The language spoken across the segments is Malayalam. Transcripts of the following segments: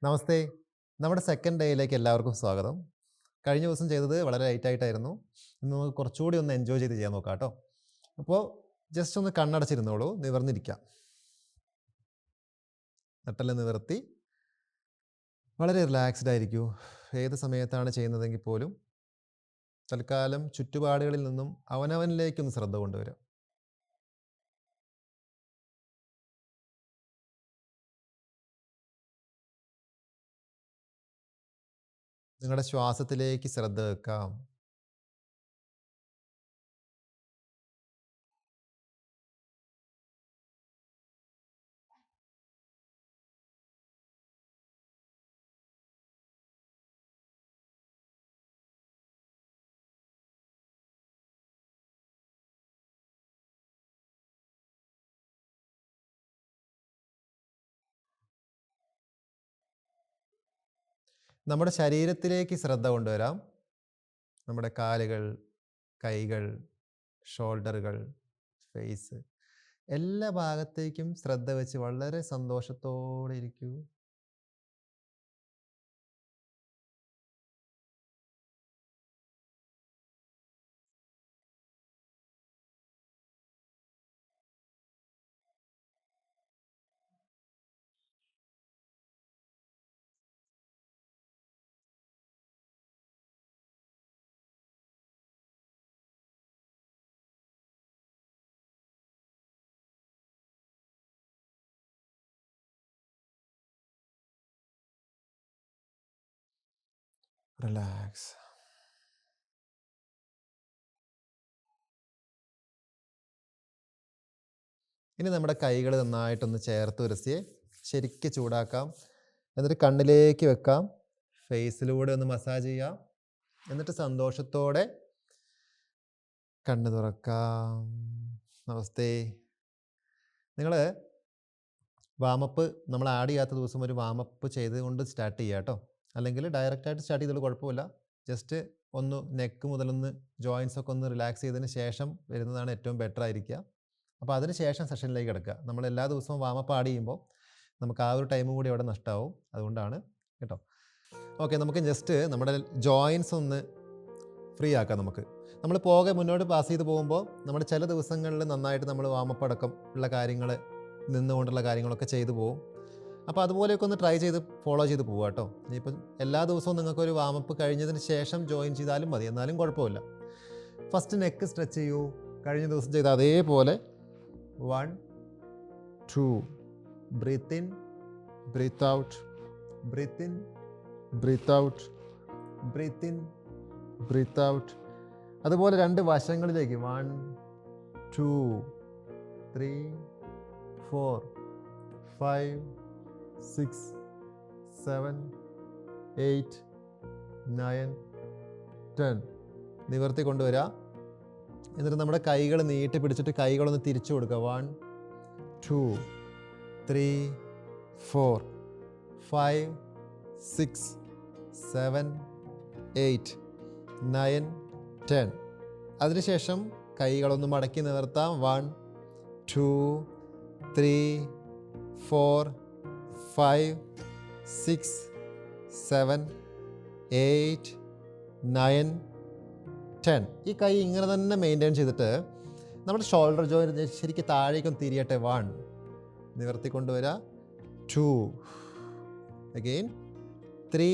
നമസ്തേ. നമ്മുടെ സെക്കൻഡ് ഡേയിലേക്ക് എല്ലാവർക്കും സ്വാഗതം. കഴിഞ്ഞ ദിവസം ചെയ്തത് വളരെ ലൈറ്റായിട്ടായിരുന്നു. ഇന്ന് നമുക്ക് കുറച്ചുകൂടി ഒന്ന് എൻജോയ് ചെയ്ത് ചെയ്യാൻ നോക്കാം കേട്ടോ. അപ്പോൾ ജസ്റ്റ് ഒന്ന് കണ്ണടച്ചിരുന്നോളൂ, നിവർന്നിരിക്കാം. നട്ടെല്ലാം നിവർത്തി വളരെ റിലാക്സ്ഡ് ആയിരിക്കൂ. ഏത് സമയത്താണ് ചെയ്യുന്നതെങ്കിൽ പോലും തൽക്കാലം ചുറ്റുപാടുകളിൽ നിന്നും അവനവനിലേക്കൊന്ന് ശ്രദ്ധ കൊണ്ടുവരിക. നിങ്ങളുടെ ശ്വാസത്തിലേക്ക് ശ്രദ്ധ വെക്കാം. നമ്മുടെ ശരീരത്തിലേക്ക് ശ്രദ്ധ കൊണ്ടുവരാം. നമ്മുടെ കാലുകൾ, കൈകൾ, ഷോൾഡറുകൾ, ഫേസ്, എല്ലാ ഭാഗത്തേക്കും ശ്രദ്ധ വെച്ച് വളരെ സന്തോഷത്തോടെ ഇരിക്കൂ. റിലാക്സ്. ഇനി നമ്മുടെ കൈകൾ നന്നായിട്ടൊന്ന് ചേർത്ത് ഉരസിയെ ശരിക്ക് ചൂടാക്കാം. എന്നിട്ട് കണ്ണിലേക്ക് വെക്കാം. ഫേസിലൂടെ ഒന്ന് മസാജ് ചെയ്യാം. എന്നിട്ട് സന്തോഷത്തോടെ കണ്ണ് തുറക്കാം. നമസ്തേ. നിങ്ങൾ വാമപ്പ് നമ്മൾ ആഡ് ചെയ്യാത്ത ദിവസം ഒരു വാമപ്പ് ചെയ്തുകൊണ്ട് സ്റ്റാർട്ട് ചെയ്യുക കേട്ടോ. അല്ലെങ്കിൽ ഡയറക്റ്റായിട്ട് സ്റ്റാർട്ട് ചെയ്തോളൂ, കുഴപ്പമില്ല. ജസ്റ്റ് ഒന്ന് നെക്ക് മുതലൊന്ന് ജോയിൻസ് ഒക്കെ ഒന്ന് റിലാക്സ് ചെയ്തതിന് ശേഷം വരുന്നതാണ് ഏറ്റവും ബെറ്റർ ആയിരിക്കുക. അപ്പോൾ അതിന് ശേഷം സെഷനിലേക്ക് കിടക്കുക. നമ്മൾ എല്ലാ ദിവസവും വാമപ്പ് ആഡ് ചെയ്യുമ്പോൾ നമുക്ക് ആ ഒരു ടൈമും കൂടി അവിടെ നഷ്ടമാവും. അതുകൊണ്ടാണ് കേട്ടോ. ഓക്കെ, നമുക്ക് ജസ്റ്റ് നമ്മുടെ ജോയിൻസ് ഒന്ന് ഫ്രീ ആക്കാം. നമ്മൾ മുന്നോട്ട് പാസ് ചെയ്ത് പോകുമ്പോൾ നമ്മുടെ ചില ദിവസങ്ങളിൽ നന്നായിട്ട് നമ്മൾ വാമപ്പ് അടക്കം ഉള്ള കാര്യങ്ങൾ, നിന്നുകൊണ്ടുള്ള കാര്യങ്ങളൊക്കെ ചെയ്തു പോകും. അപ്പോൾ അതുപോലെയൊക്കെ ഒന്ന് ട്രൈ ചെയ്ത് ഫോളോ ചെയ്ത് പോവുക കേട്ടോ. ഇനിയിപ്പം എല്ലാ ദിവസവും നിങ്ങൾക്കൊരു വാമപ്പ് കഴിഞ്ഞതിന് ശേഷം ജോയിൻ ചെയ്താലും മതി, എന്നാലും കുഴപ്പമില്ല. ഫസ്റ്റ് നെക്ക് സ്ട്രെച്ച് ചെയ്യൂ. കഴിഞ്ഞ ദിവസം ചെയ്ത അതേപോലെ 1 2 breathe in, breathe out, breathe in, breathe out, breathe in, breathe out. അതുപോലെ രണ്ട് വശങ്ങളിലേക്ക് 1 2 3 4 5 6 7 8 9 10 നിവർത്തി കൊണ്ടുവരിക. എന്നിട്ട് നമ്മുടെ കൈകൾ നീട്ടി പിടിച്ചിട്ട് കൈകളൊന്ന് തിരിച്ചു കൊടുക്കുക. 1 2 3 4 5 6 7 8 9 10. അതിനുശേഷം കൈകളൊന്ന് മടക്കി നിവർത്താം. 1 2 3 4 5 6 7 8 9 10. ഈ കൈ ഇങ്ങനെ തന്നെ മെയിൻറ്റെയിൻ ചെയ്തിട്ട് നമ്മുടെ ഷോൾഡർ ജോയിൻ ശരിക്കും താഴേക്കൊന്ന് തിരിയട്ടെ. 1 നിവർത്തിക്കൊണ്ടുവരിക. 2 അഗെയിൻ 3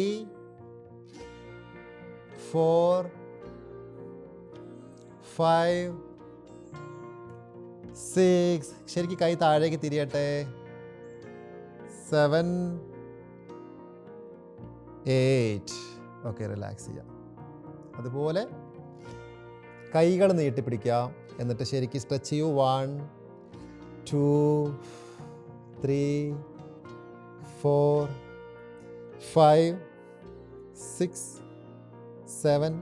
4 5 6 ശരിക്കും കൈ താഴേക്ക് തിരിയട്ടെ. 7 8. ഓക്കെ, റിലാക്സ് ചെയ്യാം. അതുപോലെ കൈകൾ നീട്ടിപ്പിടിക്കാം. എന്നിട്ട് ശരിക്കും സ്ട്രെച്ച് ചെയ്യൂ. 1 2 3 4 5 6 7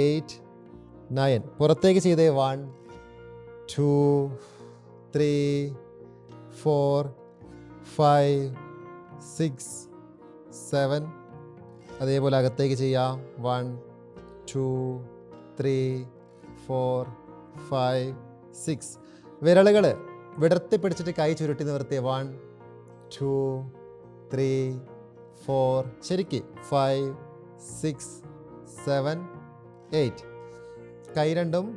8 9. പുറത്തേക്ക് ചെയ്തേ. 1 2 3 4 5 6 7. അതേപോലെ അകത്തേക്ക് ചെയ്യാം. 1 2 3 4 5 6. വിരലുകൾ വിടർത്തി പിടിച്ചിട്ട് കൈ ചുരുട്ടി നിവർത്തിയ 1 2 3 4 ശരിക്ക് 5 6 7 8. കൈ രണ്ടും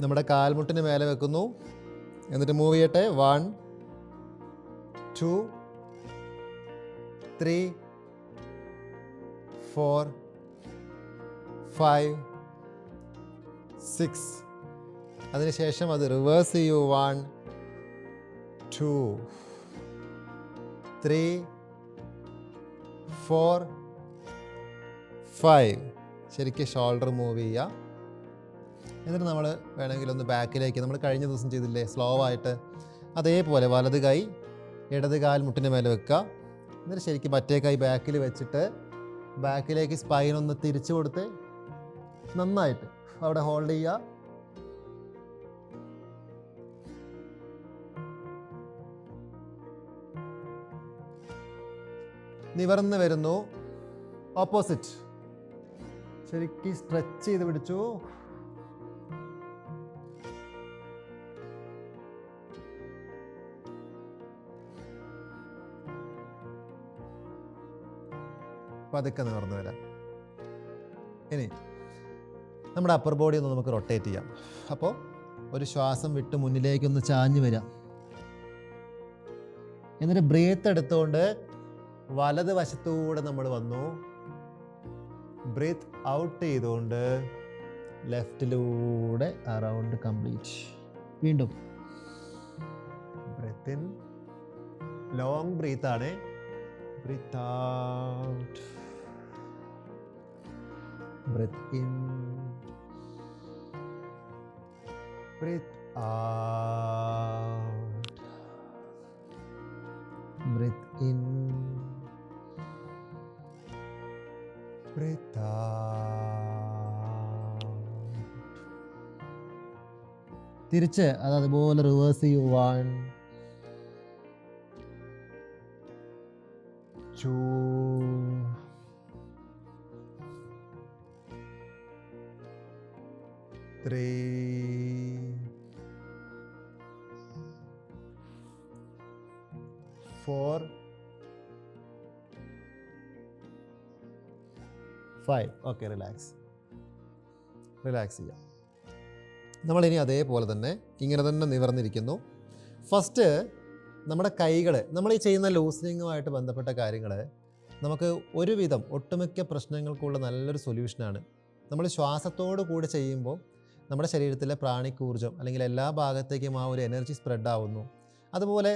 നമ്മുടെ കാൽമുട്ടിന് മേലെ വെക്കുന്നു. എന്നിട്ട് മൂവ് ചെയ്യട്ടെ. 1 2 3 4 5 6. അതിനുശേഷം അത് റിവേഴ്സ് ചെയ്യൂ. 1 2 3 4 5. ശരിക്കും ഷോൾഡർ മൂവ് ചെയ്യുക. എന്നിട്ട് നമ്മൾ വേണമെങ്കിൽ ഒന്ന് ബാക്കിലേക്ക്, നമ്മൾ കഴിഞ്ഞ ദിവസം ചെയ്തില്ലേ സ്ലോ ആയിട്ട്, അതേപോലെ വലത് കൈ ഇടത് കാൽ മുട്ടിന് മേലെ വെക്കുക. എന്നിട്ട് ശരിക്കും മറ്റേ കൈ ബാക്കിൽ വെച്ചിട്ട് ബാക്കിലേക്ക് സ്പൈൻ ഒന്ന് തിരിച്ചു കൊടുത്ത് നന്നായിട്ട് അവിടെ ഹോൾഡ് ചെയ്യുക. നിവർന്ന് വരുന്നു. ഓപ്പോസിറ്റ് ശരിക്കും സ്ട്രെച്ച് ചെയ്ത് പിടിച്ചു. പതുക്കെ നിവർന്ന് വരാം. ഇനി നമ്മുടെ അപ്പർ ബോഡി ഒന്ന് നമുക്ക് റൊട്ടേറ്റ് ചെയ്യാം. അപ്പോൾ ഒരു ശ്വാസം വിട്ട് മുന്നിലേക്കൊന്ന് ചാഞ്ഞ് വരാം. എന്നിട്ട് ബ്രീത്ത് എടുത്തുകൊണ്ട് വലത് വശത്തൂടെ നമ്മൾ വന്നു. ബ്രീത്ത് ഔട്ട് ചെയ്തുകൊണ്ട് ലെഫ്റ്റിലൂടെ അറൗണ്ട് കംപ്ലീറ്റ്. വീണ്ടും ബ്രീത്ത് ഇൻ, ലോങ് ബ്രീത്ത് ആണ്. Breathe out. Breathe in. Breathe out. Breathe in. Breathe out. തിരിച്ച് അത് അതുപോലെ റിവേഴ്സ് ചെയ്യൂ. 1 2 3 4 5. ഓക്കെ, റിലാക്സ് ചെയ്യാം. നമ്മളിനി അതേപോലെ തന്നെ ഇങ്ങനെ തന്നെ നിവർന്നിരിക്കുന്നു. ഫസ്റ്റ് നമ്മുടെ കൈകൾ, നമ്മൾ ഈ ചെയ്യുന്ന ലൂസനിങ്ങുമായിട്ട് ബന്ധപ്പെട്ട കാര്യങ്ങൾ നമുക്ക് ഒരുവിധം ഒട്ടുമിക്ക പ്രശ്നങ്ങൾക്കുള്ള നല്ലൊരു സൊല്യൂഷനാണ്. നമ്മൾ ശ്വാസത്തോടു കൂടി ചെയ്യുമ്പോൾ നമ്മുടെ ശരീരത്തിലെ പ്രാണിക്കൂർജ്ജം അല്ലെങ്കിൽ എല്ലാ ഭാഗത്തേക്കും ആ ഒരു എനർജി സ്പ്രെഡ് ആവുന്നു. അതുപോലെ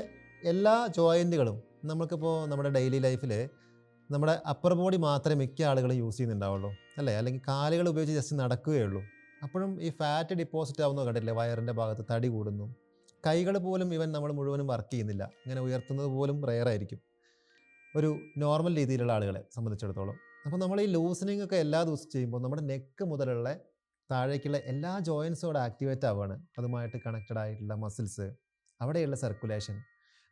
എല്ലാ ജോയിൻറ്റുകളും, നമുക്കിപ്പോൾ നമ്മുടെ ഡെയിലി ലൈഫിൽ നമ്മുടെ അപ്പർ ബോഡി മാത്രമേ മിക്ക ആളുകളും യൂസ് ചെയ്യുന്നുണ്ടാവുള്ളൂ അല്ലേ, അല്ലെങ്കിൽ കാലുകൾ ഉപയോഗിച്ച് ജസ്റ്റ് നടക്കുകയുള്ളൂ. അപ്പോഴും ഈ ഫാറ്റ് ഡിപ്പോസിറ്റ് ആവുന്നത് കണ്ടില്ലേ, വയറിൻ്റെ ഭാഗത്ത് തടി കൂടുന്നു. കൈകൾ പോലും നമ്മൾ മുഴുവനും വർക്ക് ചെയ്യുന്നില്ല, ഇങ്ങനെ ഉയർത്തുന്നത് പോലും റെയറായിരിക്കും ഒരു നോർമൽ രീതിയിലുള്ള ആളുകളെ സംബന്ധിച്ചിടത്തോളം. അപ്പോൾ നമ്മൾ ഈ ലൂസനിങ് ഒക്കെ എല്ലാ ദിവസവും ചെയ്യുമ്പോൾ നമ്മുടെ നെക്ക് മുതലുള്ള താഴേക്കുള്ള എല്ലാ ജോയിൻസും ആക്ടിവേറ്റ് ആവുകയാണ്. അതുമായിട്ട് കണക്റ്റഡ് ആയിട്ടുള്ള മസിൽസ്, അവിടെയുള്ള സർക്കുലേഷൻ.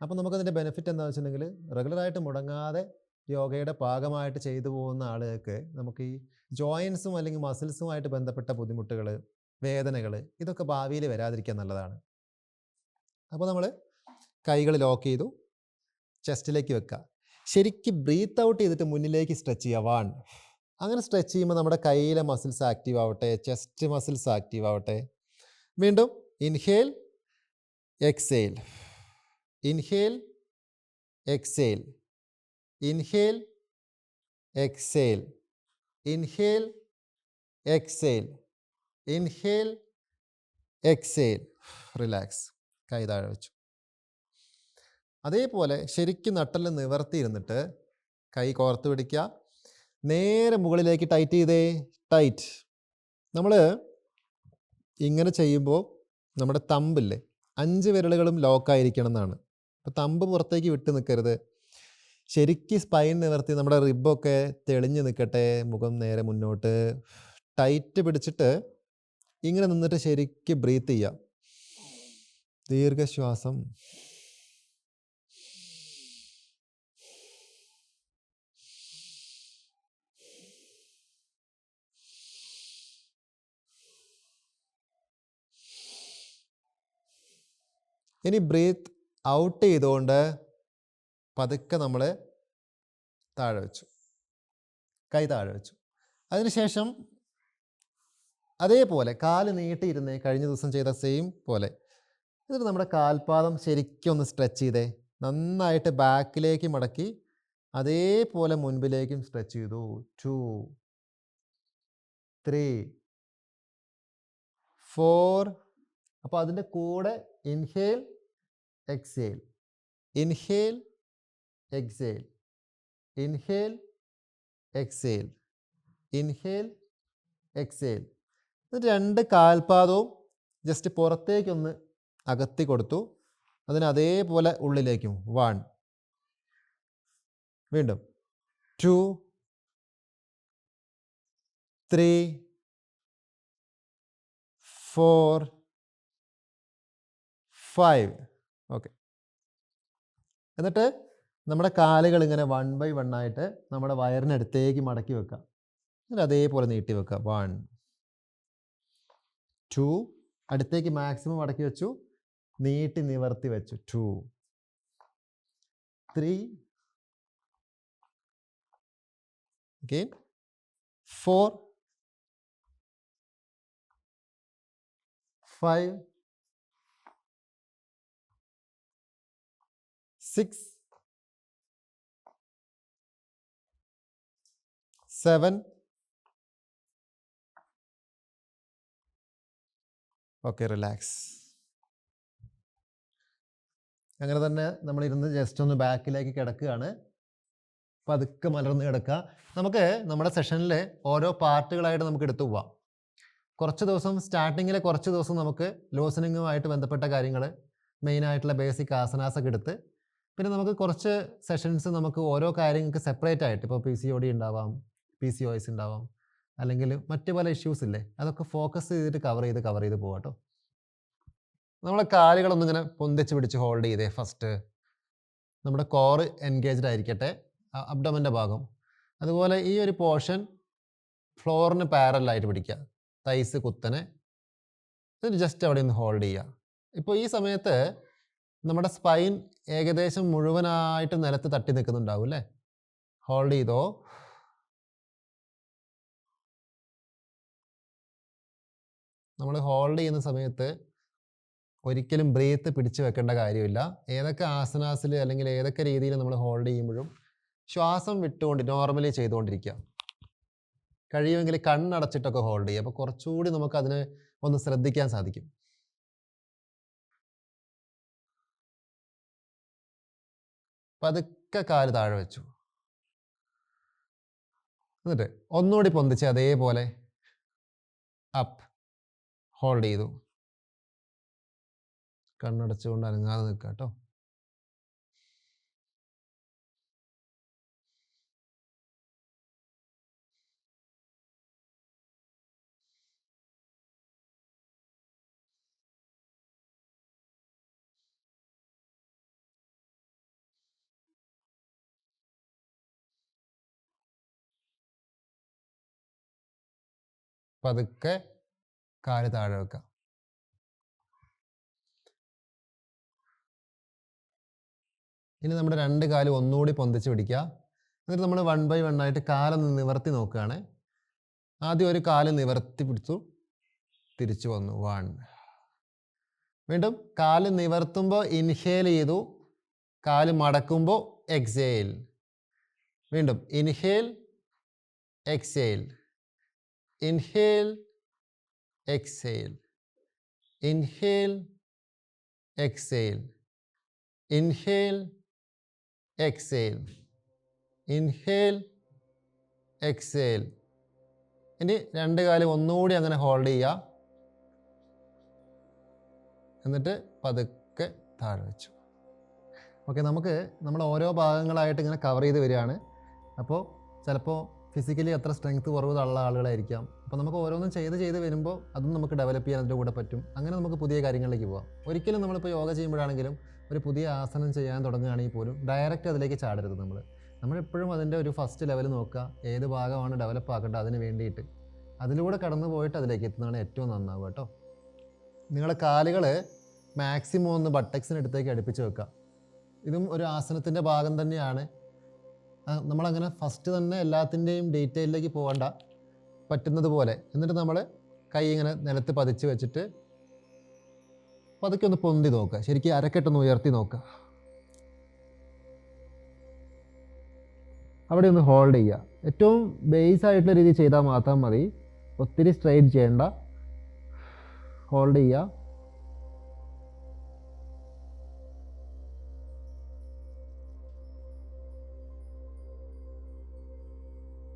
അപ്പോൾ നമുക്കതിൻ്റെ ബെനിഫിറ്റ് എന്താണെന്ന് വെച്ചിട്ടുണ്ടെങ്കിൽ, റെഗുലറായിട്ട് മുടങ്ങാതെ യോഗയുടെ ഭാഗമായിട്ട് ചെയ്തു പോകുന്ന ആളുകൾക്ക് നമുക്ക് ഈ ജോയിൻസും അല്ലെങ്കിൽ മസിൽസുമായിട്ട് ബന്ധപ്പെട്ട ബുദ്ധിമുട്ടുകൾ, വേദനകൾ, ഇതൊക്കെ ഭാവിയിൽ വരാതിരിക്കാൻ നല്ലതാണ്. അപ്പോൾ നമ്മൾ കൈകൾ ലോക്ക് ചെയ്തു, ചെസ്റ്റിലേക്ക് വെക്കുക. ശരിക്കും ബ്രീത്ത് ഔട്ട് ചെയ്തിട്ട് മുന്നിലേക്ക് സ്ട്രെച്ച് ചെയ്യുക. 1. അങ്ങനെ സ്ട്രെച്ച് ചെയ്യുമ്പോൾ നമ്മുടെ കൈയിലെ മസിൽസ് ആക്റ്റീവ് ആവട്ടെ, ചെസ്റ്റ് മസിൽസ് ആക്റ്റീവ് ആവട്ടെ. വീണ്ടും inhale, exhale, inhale, exhale, inhale, exhale, inhale, exhale, inhale, exhale. Relax. കൈ താഴെ വെച്ചു. അതേപോലെ ശരിക്കും നട്ടെല്ല് നിവർത്തിയിരുന്നിട്ട് കൈ കോർത്ത് പിടിക്കുക. നേരെ മുകളിലേക്ക് ടൈറ്റ് ചെയ്തേ. ടൈറ്റ്. നമ്മൾ ഇങ്ങനെ ചെയ്യുമ്പോൾ നമ്മുടെ തമ്പില്ലേ, 5 വിരലുകളും ലോക്കായിരിക്കണം എന്നാണ്. അപ്പോൾ തമ്പ് പുറത്തേക്ക് വിട്ട് നിൽക്കരുത്. ശരിക്കും സ്പൈൻ നിവർത്തി നമ്മുടെ റിബൊക്കെ തെളിഞ്ഞ് നിൽക്കട്ടെ. മുഖം നേരെ മുന്നോട്ട് ടൈറ്റ് പിടിച്ചിട്ട് ഇങ്ങനെ നിന്നിട്ട് ശരിക്കും ബ്രീത്ത് ചെയ്യുക. ദീർഘശ്വാസം. ഇനി ബ്രീത്ത് ഔട്ട് ചെയ്തുകൊണ്ട് പതുക്കെ നമ്മൾ താഴെ വെച്ചു, കൈ താഴെ വെച്ചു. അതിനുശേഷം അതേപോലെ കാല് നീട്ടിയിരുന്നേ, കഴിഞ്ഞ ദിവസം ചെയ്ത സെയിം പോലെ. എന്നിട്ട് നമ്മുടെ കാൽപാദം ശരിക്കും ഒന്ന് സ്ട്രെച്ച് ചെയ്തേ, നന്നായിട്ട് ബാക്കിലേക്ക് മടക്കി അതേപോലെ മുൻപിലേക്കും സ്ട്രെച്ച് ചെയ്തു. 2 3 4. അപ്പോൾ അതിൻ്റെ കൂടെ inhale exhale, inhale exhale, inhale exhale, inhale exhale. എന്നിട്ട് 2 കാൽപാദവും ജസ്റ്റ് പുറത്തേക്കൊന്ന് അകത്തി കൊടുത്തു. അതിന് അതേപോലെ ഉള്ളിലേക്കും. 1 വീണ്ടും 2 3 4 5. ഓക്കെ. എന്നിട്ട് നമ്മുടെ കാലുകൾ ഇങ്ങനെ 1 by 1 ആയിട്ട് നമ്മുടെ വയറിനടുത്തേക്ക് മടക്കി വെക്കുക. എന്നിട്ട് അതേപോലെ നീട്ടി വെക്കുക. 1 2 അടുത്തേക്ക് മാക്സിമം മടക്കി വെച്ചു, നീട്ടി നിവർത്തി വെച്ചു. 2 3 again 4 5 6 7. Okay, relax. അങ്ങനെ തന്നെ നമ്മളിരുന്ന് ജസ്റ്റ് ഒന്ന് ബാക്കിലേക്ക് കിടക്കുകയാണ്. പതുക്കെ മലർന്ന് കിടക്കുക. നമുക്ക് നമ്മുടെ സെഷനിൽ ഓരോ പാർട്ടുകളായിട്ട് നമുക്ക് എടുത്തു പോവാം. കുറച്ച് ദിവസം സ്റ്റാർട്ടിങ്ങിൽ കുറച്ച് ദിവസം നമുക്ക് ലൂസനിങ്ങുമായിട്ട് ബന്ധപ്പെട്ട കാര്യങ്ങൾ, മെയിനായിട്ടുള്ള ബേസിക് ആസനാസൊക്കെ എടുത്ത്, പിന്നെ നമുക്ക് കുറച്ച് സെഷൻസ് നമുക്ക് ഓരോ കാര്യങ്ങൾക്ക് സെപ്പറേറ്റ് ആയിട്ട്, ഇപ്പോൾ PCOD ഉണ്ടാവാം, PCOS ഉണ്ടാവാം, അല്ലെങ്കിൽ മറ്റു പല ഇഷ്യൂസ് ഇല്ലേ, അതൊക്കെ ഫോക്കസ് ചെയ്തിട്ട് കവർ ചെയ്ത് പോവാം കേട്ടോ. നമ്മളെ കാലുകളൊന്നിങ്ങനെ പൊന്തിച്ച് പിടിച്ച് ഹോൾഡ് ചെയ്തേ. ഫസ്റ്റ് നമ്മുടെ കോറ് എൻഗേജ്ഡ് ആയിരിക്കട്ടെ, അബ്ഡമൻ്റെ ഭാഗം. അതുപോലെ ഈ ഒരു പോർഷൻ ഫ്ലോറിന് പാരലായിട്ട് പിടിക്കുക, തൈസ് കുത്തനെ. എന്നിട്ട് ജസ്റ്റ് അവിടെ നിന്ന് ഹോൾഡ് ചെയ്യുക. ഇപ്പോൾ ഈ സമയത്ത് നമ്മുടെ സ്പൈൻ ഏകദേശം മുഴുവനായിട്ട് നിലത്ത് തട്ടി നിൽക്കുന്നുണ്ടാവും അല്ലേ. ഹോൾഡ് ചെയ്തോ. നമ്മൾ ഹോൾഡ് ചെയ്യുന്ന സമയത്ത് ഒരിക്കലും ബ്രീത്ത് പിടിച്ചു വെക്കേണ്ട കാര്യമില്ല. ഏതൊക്കെ ആസനാസിൽ അല്ലെങ്കിൽ ഏതൊക്കെ രീതിയിൽ നമ്മൾ ഹോൾഡ് ചെയ്യുമ്പോഴും ശ്വാസം വിട്ടുകൊണ്ട് നോർമലി ചെയ്തുകൊണ്ടിരിക്കുക. കഴിയുമെങ്കിൽ കണ്ണടച്ചിട്ടൊക്കെ ഹോൾഡ് ചെയ്യുക. അപ്പോൾ കുറച്ചുകൂടി നമുക്ക് അതിനെ ഒന്ന് ശ്രദ്ധിക്കാൻ സാധിക്കും. പതുക്കെ കാല് താഴെ വെച്ചു. എന്നിട്ട് ഒന്നുകൂടി പൊന്തിച്ച് അതേപോലെ അപ്പ് ഹോൾഡ് ചെയ്തു. കണ്ണടച്ചുകൊണ്ട് അനങ്ങാതെ നിൽക്കുക കേട്ടോ. പതുക്കെ കാല് താഴെ വെക്കാം. ഇനി നമ്മുടെ 2 കാലും ഒന്നുകൂടി പൊന്തിച്ച് പിടിക്കുക. എന്നിട്ട് നമ്മൾ 1 by 1 ആയിട്ട് കാലൊന്ന് നിവർത്തി നോക്കുകയാണ്. ആദ്യം ഒരു കാല് നിവർത്തി പിടിച്ചു, തിരിച്ചു വന്നു. 1. വീണ്ടും കാല് നിവർത്തുമ്പോൾ ഇൻഹേൽ ചെയ്തു, കാല് മടക്കുമ്പോൾ എക്സേൽ. വീണ്ടും inhale exhale, inhale exhale, inhale exhale, inhale exhale, inhale exhale. ഇനി 2 കാലും ഒന്നുകൂടി അങ്ങനെ ഹോൾഡ് ചെയ്യുക. എന്നിട്ട് പതുക്കെ താഴെ വെച്ചു. ഓക്കെ, നമുക്ക് നമ്മൾ ഓരോ ഭാഗങ്ങളായിട്ട് ഇങ്ങനെ കവർ ചെയ്ത് വരികയാണ്. അപ്പോൾ ചിലപ്പോൾ ഫിസിക്കലി അത്ര സ്ട്രെങ്ത് കുറവുള്ള ആളുകളായിരിക്കാം. അപ്പോൾ നമുക്ക് ഓരോന്നും ചെയ്ത് വരുമ്പോൾ അതും നമുക്ക് ഡെവലപ്പ് ചെയ്യാൻ അതിൻ്റെ കൂടെ പറ്റും. അങ്ങനെ നമുക്ക് പുതിയ കാര്യങ്ങളിലേക്ക് പോകാം. ഒരിക്കലും നമ്മളിപ്പോൾ യോഗ ചെയ്യുമ്പോഴാണെങ്കിലും ഒരു പുതിയ ആസനം ചെയ്യാൻ തുടങ്ങുകയാണെങ്കിൽ പോലും ഡയറക്റ്റ് അതിലേക്ക് ചാടരുത്. നമ്മളെപ്പോഴും അതിൻ്റെ ഒരു ഫസ്റ്റ് ലെവൽ നോക്കുക, ഏത് ഭാഗമാണ് ഡെവലപ്പ് ആക്കേണ്ടത് അതിന് വേണ്ടിയിട്ട്. അതിലൂടെ കടന്നു പോയിട്ട് അതിലേക്ക് എത്തുന്നതാണ് ഏറ്റവും നന്നാവുക കേട്ടോ. നിങ്ങളുടെ കാലുകൾ മാക്സിമം ഒന്ന് ബട്ടക്സിനടുത്തേക്ക് അടുപ്പിച്ച് വെക്കുക. ഇതും ഒരു ആസനത്തിൻ്റെ ഭാഗം തന്നെയാണ്. നമ്മളങ്ങനെ ഫസ്റ്റ് തന്നെ എല്ലാത്തിൻ്റെയും ഡീറ്റെയിലേക്ക് പോകണ്ട, പറ്റുന്നത് പോലെ. എന്നിട്ട് നമ്മൾ കൈ ഇങ്ങനെ നിലത്ത് പതിച്ച് വെച്ചിട്ട് പതുക്കെ ഒന്ന് പൊന്തി നോക്കുക, ശരിക്കും അരക്കെട്ടൊന്ന് ഉയർത്തി നോക്കുക. അവിടെ ഒന്ന് ഹോൾഡ് ചെയ്യുക. ഏറ്റവും ബേസ് ആയിട്ടുള്ള രീതിയിൽ ചെയ്താൽ മാത്രം മതി, ഒത്തിരി സ്ട്രെയിറ്റ് ചെയ്യേണ്ട. ഹോൾഡ് ചെയ്യുക.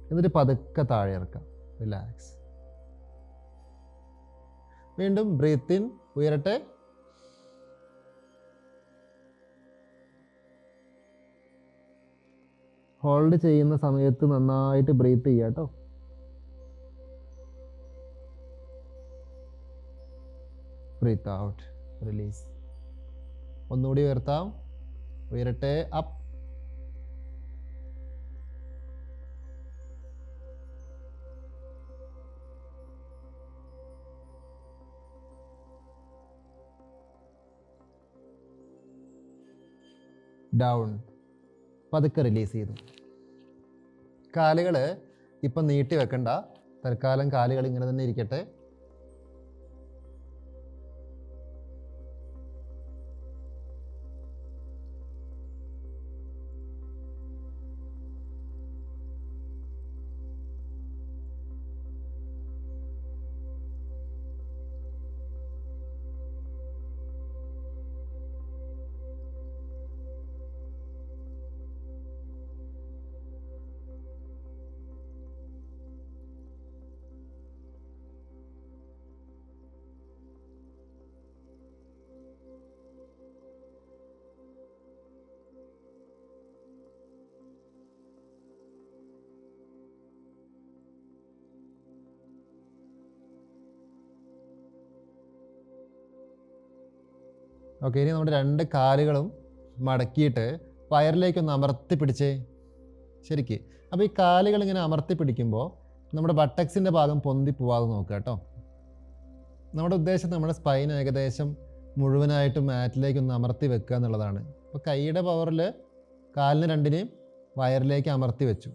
എന്നിട്ട് പതുക്കെ താഴെ ഇറക്കാം. റിലാക്സ്. വീണ്ടും ബ്രീത്ത് ഇൻ, ഉയരട്ടെ. ഹോൾഡ് ചെയ്യുന്ന സമയത്ത് നന്നായിട്ട് ബ്രീത്ത് ചെയ്യുക കേട്ടോ. Breathe out, release. ഒന്നുകൂടി ഉയർത്താം. ഉയരട്ടെ. അപ്പ്. ഡൗൺ. പതുക്കെ റിലീസ് ചെയ്തു. കാലുകൾ ഇപ്പം നീട്ടി വെക്കണ്ട, തൽക്കാലം കാലുകൾ ഇങ്ങനെ തന്നെ ഇരിക്കട്ടെ. ഓക്കെ, ഇനി നമ്മുടെ രണ്ട് കാലുകളും മടക്കിയിട്ട് വയറിലേക്കൊന്ന് അമർത്തി പിടിച്ചേ ശരിക്ക്. അപ്പോൾ ഈ കാലുകൾ ഇങ്ങനെ അമർത്തി പിടിക്കുമ്പോൾ നമ്മുടെ ബട്ടക്സിൻ്റെ ഭാഗം പൊന്തി പോവാതെ നോക്കുക കേട്ടോ. നമ്മുടെ ഉദ്ദേശം നമ്മുടെ സ്പൈൻ ഏകദേശം മുഴുവനായിട്ടും മാറ്റിലേക്കൊന്ന് അമർത്തി വെക്കുക എന്നുള്ളതാണ്. അപ്പോൾ കൈയുടെ പവറിൽ കാലിന് രണ്ടിനെയും വയറിലേക്ക് അമർത്തി വെച്ചു.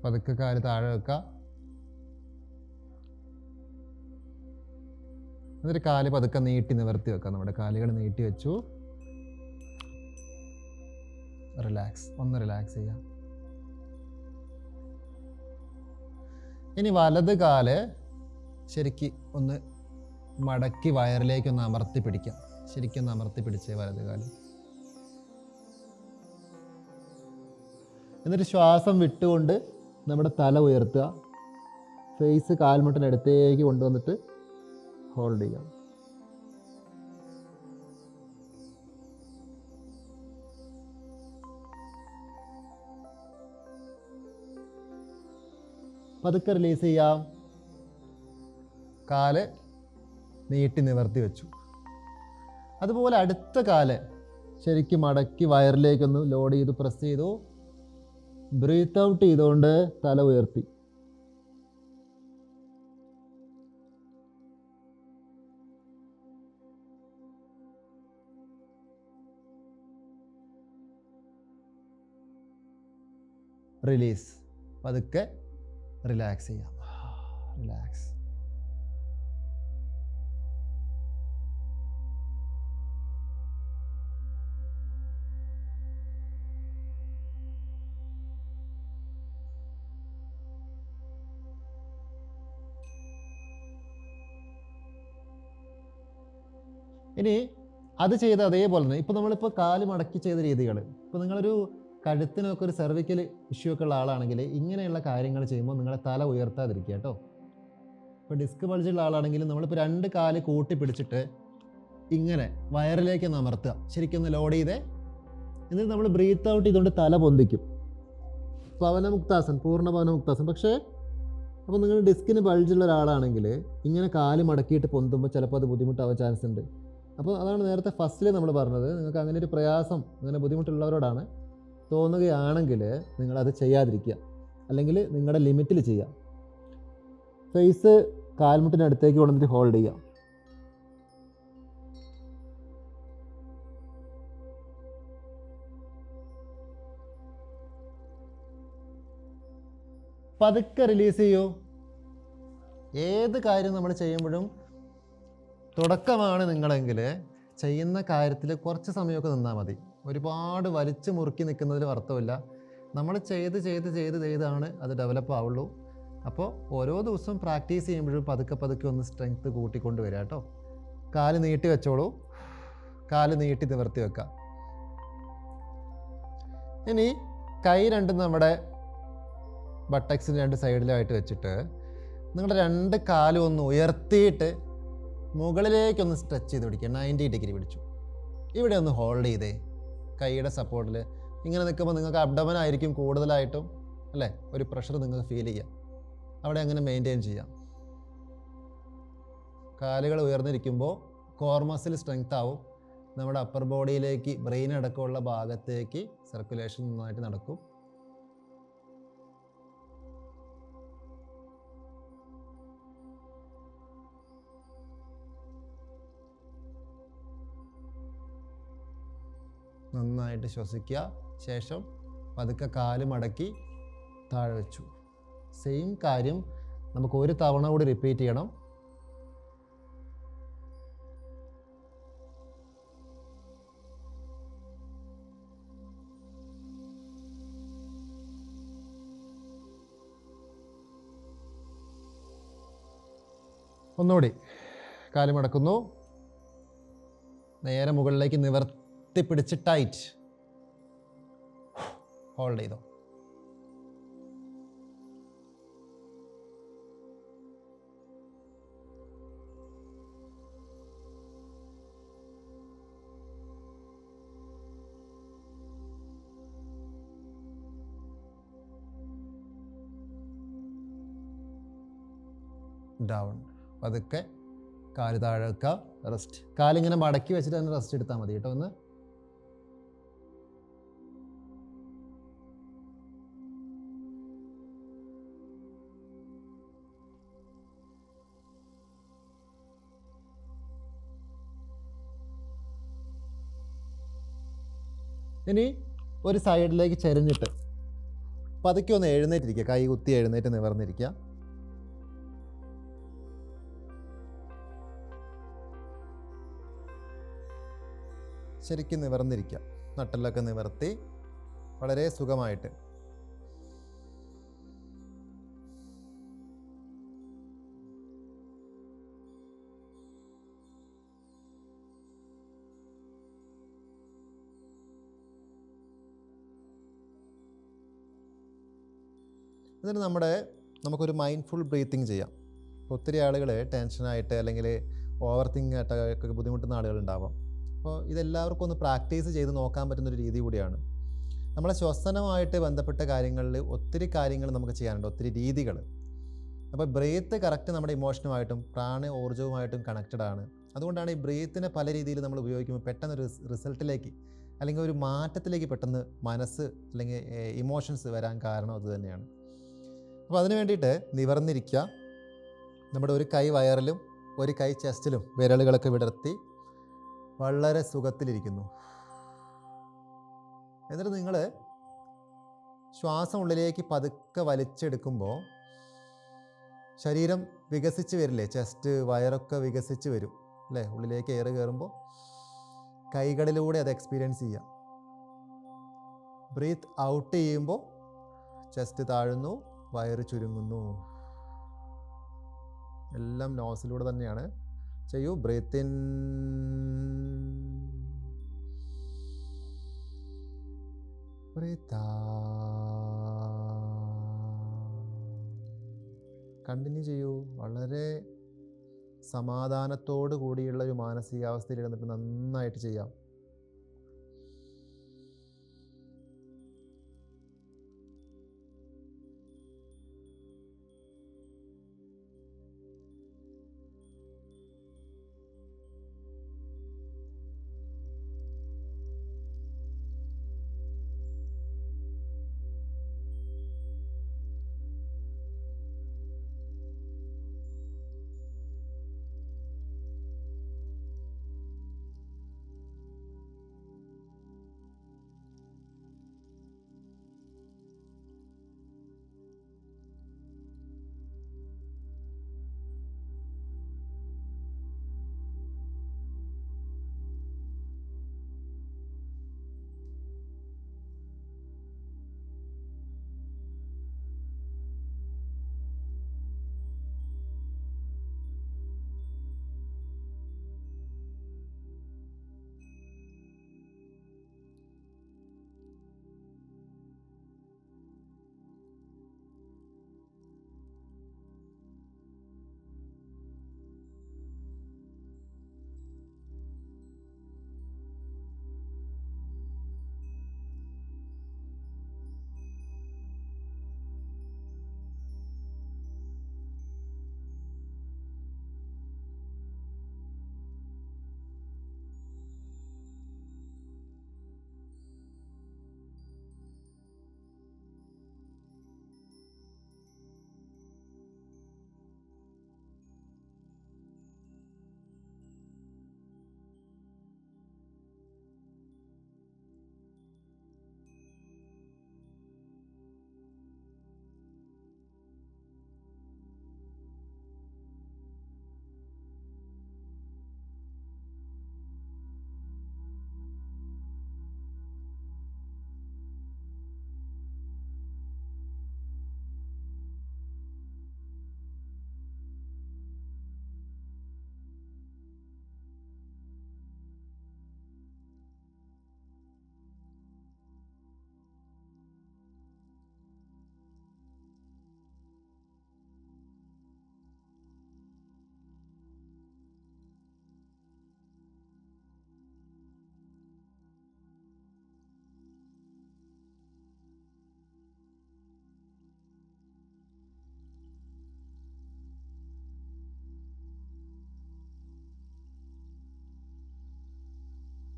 പതുക്കെ കാല് താഴെ വെക്കുക. എന്നിട്ട് കാല് പതുക്കെ നീട്ടി നിവർത്തി വെക്കുക. നമ്മുടെ കാലുകൾ നീട്ടി വെച്ചു. റിലാക്സ്. ഒന്ന് റിലാക്സ് ചെയ്യാം. ഇനി വലത് കാല് ശരിക്ക് ഒന്ന് മടക്കി വയറിലേക്കൊന്ന് അമർത്തി പിടിക്കാം. ശരിക്കൊന്ന് അമർത്തി പിടിച്ചേ വലത് കാല്. എന്നിട്ട് ശ്വാസം വിട്ടുകൊണ്ട് നമ്മുടെ തല ഉയർത്തുക. ഫേസ് കാൽമുട്ടിനടുത്തേക്ക് കൊണ്ടുവന്നിട്ട് ഹോൾഡ് ചെയ്യാം. പതുക്കെ റിലീസ് ചെയ്യാം. കാല് നീട്ടി നിവർത്തി വെച്ചു. അതുപോലെ അടുത്ത കാല് ശരിക്കും മടക്കി വയറിലേക്കൊന്ന് ലോഡ് ചെയ്ത് പ്രസ് ചെയ്തു. ബ്രീത്ത് ഔട്ട് ചെയ്തുകൊണ്ട് തല ഉയർത്തി. റിലീസ്. പതുക്കെ റിലാക്സ് ചെയ്യാം. റിലാക്സ്. ഇനി അത് ചെയ്ത അതേപോലെ തന്നെ ഇപ്പോൾ നമ്മളിപ്പോൾ കാല് മടക്കി ചെയ്ത രീതികൾ, ഇപ്പോൾ നിങ്ങളൊരു കഴുത്തിനൊക്കെ ഒരു സെർവിക്കൽ ഇഷ്യൂ ഒക്കെ ഉള്ള ആളാണെങ്കിൽ ഇങ്ങനെയുള്ള കാര്യങ്ങൾ ചെയ്യുമ്പോൾ നിങ്ങളെ തല ഉയർത്താതിരിക്കുക കേട്ടോ. ഇപ്പോൾ ഡിസ്ക് ബൾജുള്ള ആളാണെങ്കിലും നമ്മളിപ്പോൾ 2 കാല് കൂട്ടി പിടിച്ചിട്ട് ഇങ്ങനെ വയറിലേക്ക് ഒന്ന് അമർത്തുക, ശരിക്കും ഒന്ന് ലോഡ് ചെയ്തേ. എന്നിട്ട് നമ്മൾ ബ്രീത്ത് ഔട്ട് ചെയ്തുകൊണ്ട് തല പൊന്തിക്കും. പവനമുക്താസൻ, പൂർണ്ണ പവനമുക്താസൻ. പക്ഷേ അപ്പോൾ നിങ്ങൾ ഡിസ്കിന് ബൾജുള്ള ഒരാളാണെങ്കിൽ ഇങ്ങനെ കാല് മടക്കിയിട്ട് പൊന്തുമ്പോൾ ചിലപ്പോൾ അത് ബുദ്ധിമുട്ടാവാൻ ചാൻസ് ഉണ്ട്. അപ്പോൾ അതാണ് നേരത്തെ ഫസ്റ്റിൽ നമ്മൾ പറഞ്ഞത്, നിങ്ങൾക്ക് അങ്ങനെ ഒരു പ്രയാസം, അങ്ങനെ ബുദ്ധിമുട്ടുള്ളവരോടാണ് തോന്നുകയാണെങ്കിൽ നിങ്ങളത് ചെയ്യാതിരിക്കുക, അല്ലെങ്കിൽ നിങ്ങളുടെ ലിമിറ്റിൽ ചെയ്യുക. ഫേസ് കാൽമുട്ടിനടുത്തേക്ക് കൊണ്ടുവന്നിട്ട് ഹോൾഡ് ചെയ്യുക. പതുക്കെ റിലീസ് ചെയ്യൂ. ഏത് കാര്യം നമ്മൾ ചെയ്യുമ്പോഴും തുടക്കമാണ് നിങ്ങളെങ്കിൽ ചെയ്യുന്ന കാര്യത്തിൽ കുറച്ച് സമയമൊക്കെ നിന്നാൽ മതി. ഒരുപാട് വലിച്ചു മുറുക്കി നിൽക്കുന്നതിൽ അർത്ഥമില്ല. നമ്മൾ ചെയ്താണ് അത് ഡെവലപ്പ് ആവുള്ളൂ. അപ്പോൾ ഓരോ ദിവസവും പ്രാക്ടീസ് ചെയ്യുമ്പോഴും പതുക്കെ ഒന്ന് സ്ട്രെങ്ത്ത് കൂട്ടിക്കൊണ്ട് വരിക കേട്ടോ. കാല് നീട്ടി വെച്ചോളൂ, കാല് നീട്ടി നിവർത്തി വെക്കാം. ഇനി കൈ രണ്ടും നമ്മുടെ ബട്ടക്സിന് 2 സൈഡിലായിട്ട് വെച്ചിട്ട് നിങ്ങളുടെ 2 കാലും ഒന്ന് ഉയർത്തിയിട്ട് മുകളിലേക്കൊന്ന് സ്ട്രെച്ച് ചെയ്ത് പിടിക്കുക. 90 ഡിഗ്രി പിടിച്ചു. ഇവിടെ ഒന്ന് ഹോൾഡ് ചെയ്തേ കൈയുടെ സപ്പോർട്ടിൽ. ഇങ്ങനെ നിൽക്കുമ്പോൾ നിങ്ങൾക്ക് അബ്ഡമൻ ആയിരിക്കും കൂടുതലായിട്ടും അല്ലേ, ഒരു പ്രഷർ നിങ്ങൾക്ക് ഫീൽ ചെയ്യാം. അവിടെ അങ്ങനെ മെയിൻറ്റെയിൻ ചെയ്യാം. കാലുകൾ ഉയർന്നിരിക്കുമ്പോൾ കോർ മസിൽ സ്ട്രെങ്ത് ആവും. നമ്മുടെ അപ്പർ ബോഡിയിലേക്ക്, ബ്രെയിൻ അടക്കമുള്ള ഭാഗത്തേക്ക് സർക്കുലേഷൻ നന്നായിട്ട് നടക്കും. നന്നായിട്ട് ശ്വസിക്കുക. ശേഷം പതുക്കെ കാല് മടക്കി താഴെ വെച്ചു. സെയിം കാര്യം നമുക്ക് ഒരു തവണ കൂടി റിപ്പീറ്റ് ചെയ്യണം. ഒന്നുകൂടി കാല് മടക്കുന്നു, നേരെ മുകളിലേക്ക് പിടിച്ച് ടൈറ്റ് ഹോൾഡ് ചെയ്തോ. ഡൗൺ. പതുക്കെ കാല് താഴെ വെക്കുക. റെസ്റ്റ്. കാലിങ്ങനെ മടക്കി വെച്ചിട്ട് തന്നെ റെസ്റ്റ് എടുത്താൽ മതി കേട്ടോ. ഒന്ന് ഇനി ഒരു സൈഡിലേക്ക് ചെരിഞ്ഞിട്ട് പതുക്കെ ഒന്ന് എഴുന്നേറ്റിരിക്കുക. കൈ കുത്തി എഴുന്നേറ്റ് നിവർന്നിരിക്കുക. ശരിക്കും നിവർന്നിരിക്കുക. നട്ടെല്ലൊക്കെ നിവർത്തി വളരെ സുഖമായിട്ട്. എന്നിട്ട് നമുക്കൊരു മൈൻഡ്ഫുൾ ബ്രീത്തിങ് ചെയ്യാം. ഒത്തിരി ആളുകൾ ടെൻഷനായിട്ട് അല്ലെങ്കിൽ ഓവർ തിങ്ക് ആയിട്ടൊക്കെ ബുദ്ധിമുട്ടുന്ന ആളുകളുണ്ടാവാം. അപ്പോൾ ഇതെല്ലാവർക്കും ഒന്ന് പ്രാക്ടീസ് ചെയ്ത് നോക്കാൻ പറ്റുന്നൊരു രീതി കൂടിയാണ്. നമ്മളെ ശ്വസനവുമായിട്ട് ബന്ധപ്പെട്ട കാര്യങ്ങളിൽ ഒത്തിരി കാര്യങ്ങൾ നമുക്ക് ചെയ്യാനുണ്ട്, ഒത്തിരി രീതികൾ. അപ്പോൾ ബ്രീത്ത് കറക്റ്റ് നമ്മുടെ ഇമോഷനുമായിട്ടും പ്രാണ ഊർജ്ജവുമായിട്ടും കണക്റ്റഡ് ആണ്. അതുകൊണ്ടാണ് ഈ ബ്രീത്തിനെ പല രീതിയിൽ നമ്മൾ ഉപയോഗിക്കുമ്പോൾ പെട്ടെന്നൊരു റിസൾട്ടിലേക്ക് അല്ലെങ്കിൽ ഒരു മാറ്റത്തിലേക്ക് പെട്ടെന്ന് മനസ്സ് അല്ലെങ്കിൽ ഇമോഷൻസ് വരാൻ കാരണം അത് തന്നെയാണ്. അപ്പോൾ അതിന് വേണ്ടിയിട്ട് നിവർന്നിരിക്കുക. നമ്മുടെ ഒരു കൈ വയറിലും ഒരു കൈ ചെസ്റ്റിലും വിരലുകളൊക്കെ വിടർത്തി വളരെ സുഖത്തിലിരിക്കുന്നു. എന്നിട്ട് നിങ്ങൾ ശ്വാസം ഉള്ളിലേക്ക് പതുക്കെ വലിച്ചെടുക്കുമ്പോൾ ശരീരം വികസിച്ച് വരില്ലേ, ചെസ്റ്റ് വയറൊക്കെ വികസിച്ച് വരും അല്ലേ. ഉള്ളിലേക്ക് എയർ കയറുമ്പോൾ കൈകളിലൂടെ അത് എക്സ്പീരിയൻസ് ചെയ്യാം. ബ്രീത്ത് ഔട്ട് ചെയ്യുമ്പോൾ ചെസ്റ്റ് താഴുന്നു, വയറ് ചുരുങ്ങുന്നു. എല്ലാം നോസിലൂടെ തന്നെയാണ്. ചെയ്യൂ. Breathe in, breathe out. Continue ചെയ്യൂ. വളരെ സമാധാനത്തോടു കൂടിയുള്ള ഒരു മാനസികാവസ്ഥയിൽ ഇരുന്നിട്ട് നന്നായിട്ട് ചെയ്യാം.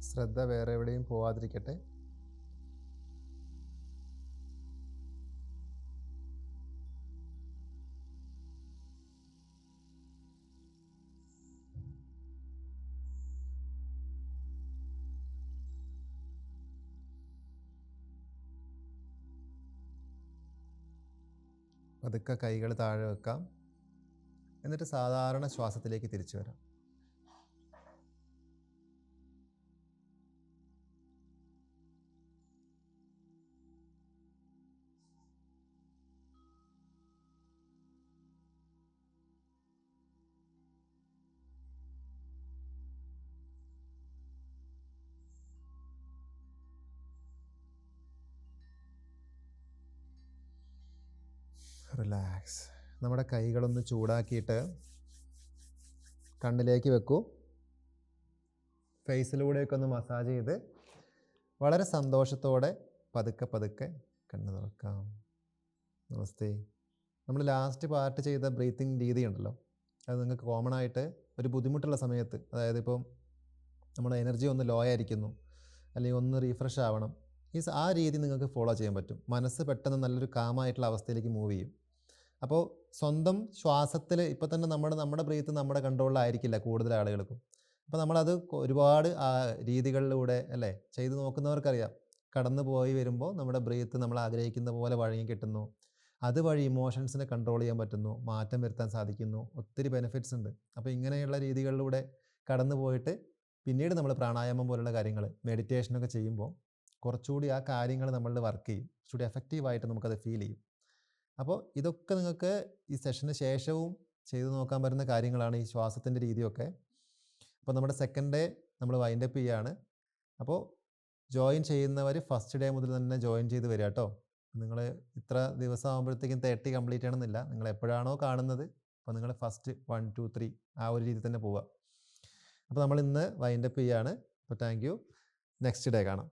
ശ്രദ്ധ വേറെ എവിടെയും പോവാതിരിക്കട്ടെ. പതുക്കെ കൈകൾ താഴെ വെക്കാം. എന്നിട്ട് സാധാരണ ശ്വാസത്തിലേക്ക് തിരിച്ചു വരാം. റിലാക്സ്. നമ്മുടെ കൈകളൊന്ന് ചൂടാക്കിയിട്ട് കണ്ണിലേക്ക് വെക്കൂ. ഫേസിലൂടെയൊക്കെ ഒന്ന് മസാജ് ചെയ്ത് വളരെ സന്തോഷത്തോടെ പതുക്കെ പതുക്കെ കണ്ണ് തുറക്കാം. നമസ്തേ. നമ്മൾ ലാസ്റ്റ് പാർട്ട് ചെയ്ത ബ്രീത്തിങ് രീതി ഉണ്ടല്ലോ, അത് നിങ്ങൾക്ക് കോമൺ ആയിട്ട് ഒരു ബുദ്ധിമുട്ടുള്ള സമയത്ത്, അതായത് ഇപ്പം നമ്മുടെ എനർജി ഒന്ന് ലോ ആയിരിക്കുന്നു, അല്ലെങ്കിൽ ഒന്ന് റീഫ്രഷ് ആവണം, ആ രീതി നിങ്ങൾക്ക് ഫോളോ ചെയ്യാൻ പറ്റും. മനസ്സ് പെട്ടെന്ന് നല്ലൊരു കാമായിട്ടുള്ള അവസ്ഥയിലേക്ക് മൂവ് ചെയ്യും. അപ്പോൾ സ്വന്തം ശ്വാസത്തിൽ ഇപ്പോൾ തന്നെ നമ്മുടെ ബ്രീത്ത് നമ്മുടെ കൺട്രോളിലായിരിക്കില്ല കൂടുതൽ ആളുകൾക്കും. അപ്പോൾ നമ്മളത് ഒരുപാട് രീതികളിലൂടെ അല്ലേ ചെയ്ത് നോക്കുന്നവർക്കറിയാം. കടന്നു പോയി വരുമ്പോൾ നമ്മുടെ ബ്രീത്ത് നമ്മൾ ആഗ്രഹിക്കുന്ന പോലെ വഴങ്ങി കിട്ടുന്നു. അതുവഴി ഇമോഷൻസിനെ കൺട്രോൾ ചെയ്യാൻ പറ്റുന്നു, മാറ്റം വരുത്താൻ സാധിക്കുന്നു. ഒത്തിരി ബെനിഫിറ്റ്സ് ഉണ്ട്. അപ്പോൾ ഇങ്ങനെയുള്ള രീതികളിലൂടെ കടന്നു പോയിട്ട് പിന്നീട് നമ്മൾ പ്രാണായാമം പോലുള്ള കാര്യങ്ങൾ, മെഡിറ്റേഷനൊക്കെ ചെയ്യുമ്പോൾ കുറച്ചുകൂടി ആ കാര്യങ്ങൾ നമ്മളിൽ വർക്ക് ചെയ്യും. കുറച്ചുകൂടി എഫക്റ്റീവായിട്ട് നമുക്കത് ഫീൽ ചെയ്യും. അപ്പോൾ ഇതൊക്കെ നിങ്ങൾക്ക് ഈ സെഷന് ശേഷവും ചെയ്തു നോക്കാൻ പറ്റുന്ന കാര്യങ്ങളാണ് ഈ ശ്വാസത്തിൻ്റെ രീതിയൊക്കെ. അപ്പോൾ നമ്മുടെ സെക്കൻഡ് ഡേ നമ്മൾ വൈൻഡ് അപ്പ് ചെയ്യുകയാണ്. അപ്പോൾ ജോയിൻ ചെയ്യുന്നവർ ഫസ്റ്റ് ഡേ മുതൽ തന്നെ ജോയിൻ ചെയ്ത് വരിക കേട്ടോ. നിങ്ങൾ ഇത്ര ദിവസം ആകുമ്പോഴത്തേക്കും 30 കംപ്ലീറ്റ് ചെയ്യണമെന്നില്ല. നിങ്ങൾ എപ്പോഴാണോ കാണുന്നത് അപ്പോൾ നിങ്ങൾ ഫസ്റ്റ് 1 2 3 ആ ഒരു രീതിയിൽ തന്നെ പോവുക. അപ്പോൾ നമ്മൾ ഇന്ന് വൈൻഡപ്പ് ചെയ്യാണ്. അപ്പോൾ താങ്ക് യു. നെക്സ്റ്റ് ഡേ കാണാം.